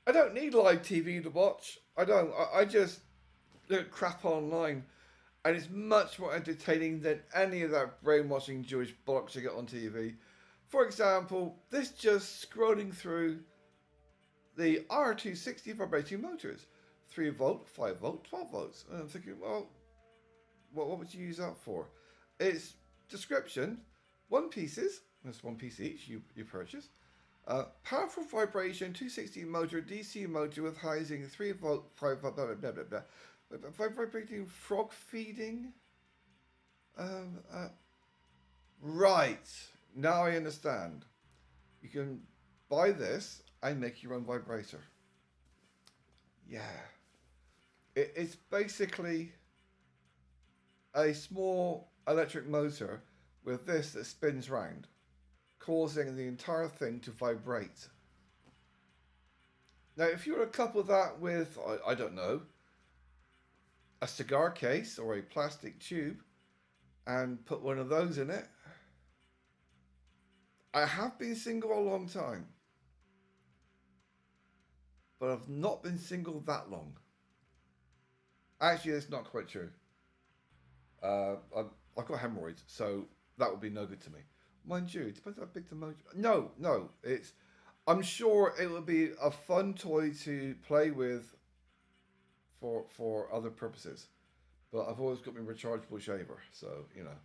I don't need live TV to watch. I don't. I just look at crap online, and it's much more entertaining than any of that brainwashing Jewish bollocks you get on TV. For example, this just scrolling through the R260 vibrating motors, 3 volt, 5 volt, 12 volts, and I'm thinking, well, what would you use that for? It's description, one pieces. That's one piece each you purchase. Powerful vibration, 260 motor, DC motor with housing, 3 volt, 5 volt, blah, blah, blah, blah, blah. Vibrating frog feeding. Um, uh, right. Now I understand. You can buy this and make your own vibrator. Yeah. It's basically a small electric motor with this that spins round, causing the entire thing to vibrate. Now, if you were to couple that with, I don't know, a cigar case or a plastic tube and put one of those in it, I have been single a long time, but I've not been single that long. Actually, that's not quite true. I've got hemorrhoids, so that would be no good to me. Mind you, it depends how big the motor. No, it's. I'm sure it would be a fun toy to play with for other purposes, but I've always got my rechargeable shaver, so you know.